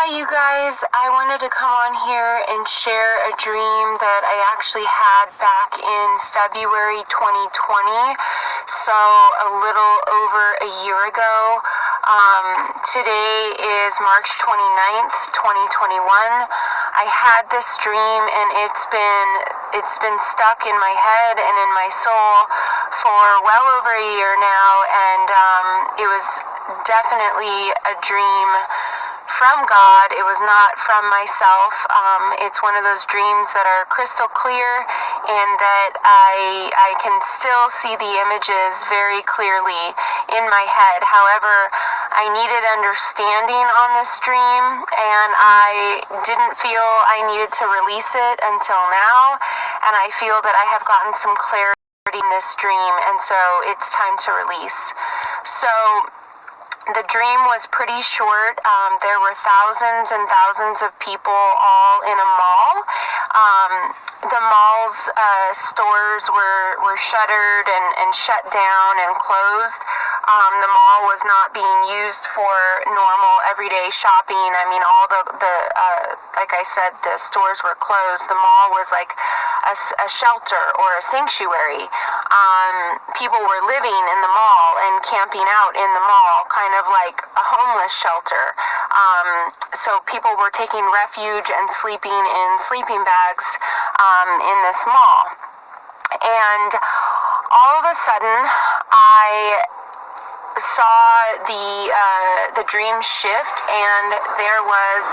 Hi, you guys. I wanted to come on here and share a dream that I actually had back in February 2020, so a little over a year ago. Today is March 29th, 2021. I had this dream and it's been stuck in my head and in my soul for well over a year now, and it was definitely a dream from God. It was not from myself. It's one of those dreams that are crystal clear and that I can still see the images very clearly in my head. However, I needed understanding on this dream and I didn't feel I needed to release it until now, and I feel that I have gotten some clarity in this dream, and so it's time to release. So the dream was pretty short. There were thousands and thousands of people all in a mall. The mall's stores were shuttered and shut down and closed. The mall was not being used for normal everyday shopping. I mean, all the like I said, the stores were closed. The mall was like a shelter or a sanctuary. People were living in the mall and camping out in the mall, kind of like a homeless shelter. So people were taking refuge and sleeping in sleeping bags in this mall. And all of a sudden, I saw the dream shift, and there was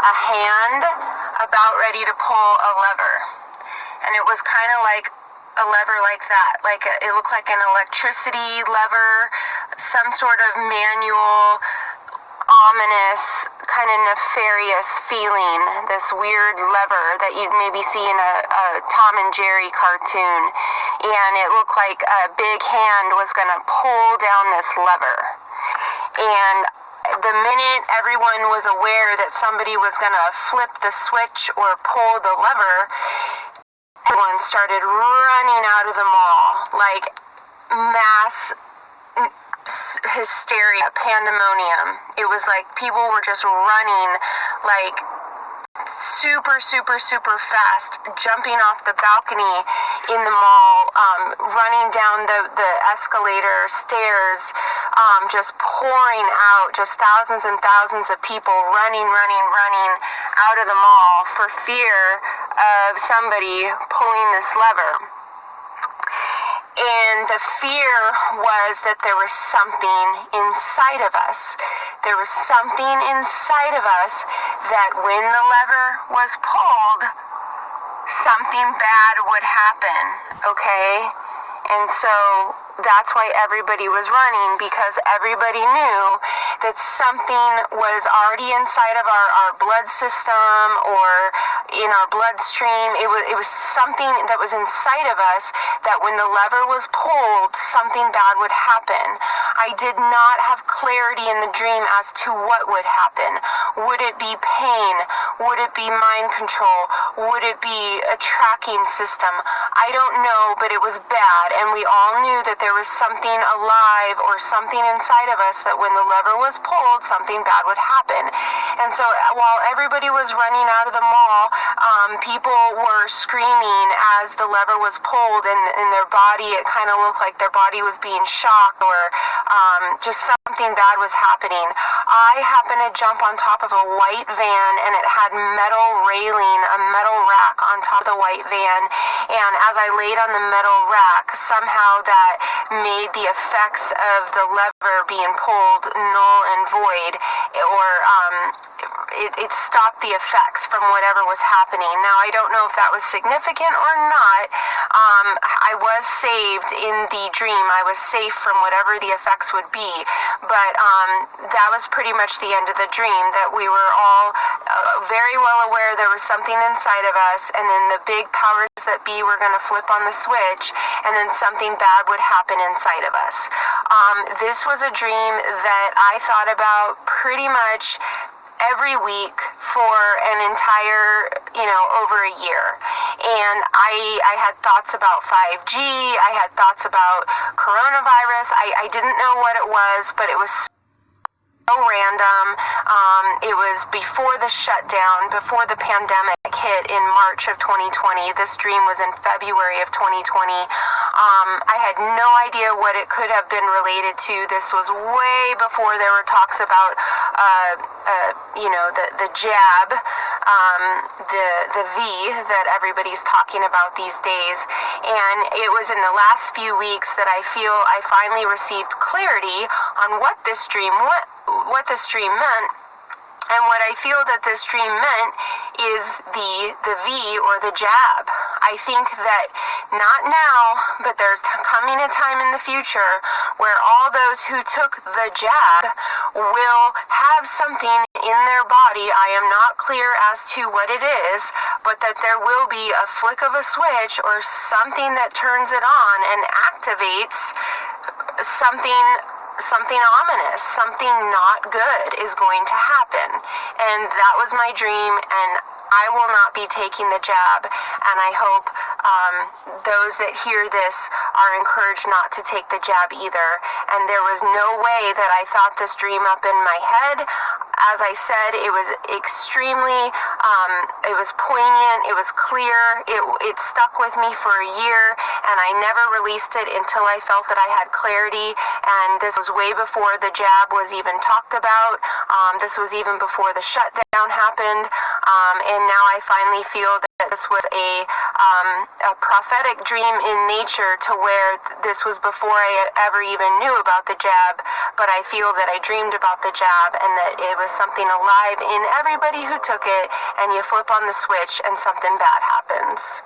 a hand about ready to pull a lever. And it was kind of like a lever like that. It looked like an electricity lever, some sort of manual, ominous, kind of nefarious feeling, this weird lever that you'd maybe see in a Tom and Jerry cartoon. And it looked like a big hand was going to pull down this lever. And the minute everyone was aware that somebody was going to flip the switch or pull the lever, everyone started running out of the mall, like mass hysteria, pandemonium. It was like people were just running like super fast, jumping off the balcony in the mall, running down the escalator, stairs, just pouring out, just thousands and thousands of people running out of the mall for fear of somebody pulling this lever. And the fear was that there was something inside of us. There was something inside of us that when the lever was pulled, something bad would happen, okay? And so that's why everybody was running, because everybody knew that something was already inside of our blood system or in our bloodstream. It was something that was inside of us that when the lever was pulled, something bad would happen. I did not have clarity in the dream as to what would happen. Would it be pain? Would it be mind control? Would it be a tracking system? I don't know, but it was bad, and we all knew that there was something alive or something inside of us that when the lever was pulled, something bad would happen. And so while everybody was running out of the mall, people were screaming as the lever was pulled, and in their body, it kind of looked like their body was being shocked, or just something bad was happening. I happened to jump on top of a white van, and it had metal railing, a metal rack on top of the white van, and as I laid on the metal rack, somehow that made the effects of the lever being pulled null and void, or it stopped the effects from whatever was happening. Now, I don't know if that was significant or not. I was saved in the dream. I was safe from whatever the effects would be, but that was pretty much the end of the dream, that we were all very well aware there was something inside of us, and then the big powers that be were going to flip on the switch, and then something bad would happen inside of us. This was a dream that I thought about pretty much every week for an entire, over a year. And I had thoughts about 5G, I had thoughts about coronavirus. I didn't know what it was, but it was so random. It was before the shutdown, before the pandemic hit in March of 2020. This dream was in February of 2020. I had no idea what it could have been related to. This was way before there were talks about, the jab, the V that everybody's talking about these days. And it was in the last few weeks that I feel I finally received clarity on what this dream meant. And what I feel that this dream meant is the V or the jab. I think that not now, but there's coming a time in the future where all those who took the jab will have something in their body. I am not clear as to what it is, but that there will be a flick of a switch or something that turns it on and activates something ominous, something not good is going to happen. And that was my dream, and I will not be taking the jab, and I hope those that hear this are encouraged not to take the jab either. And there was no way that I thought this dream up in my head. As I said, it was extremely, it was poignant, it was clear, it stuck with me for a year, and I never released it until I felt that I had clarity. And this was way before the jab was even talked about. This was even before the shutdown happened, and now I finally feel that this was a prophetic dream in nature, to where this was before I ever even knew about the jab, but I feel that I dreamed about the jab and that it was something alive in everybody who took it, and you flip on the switch and something bad happens.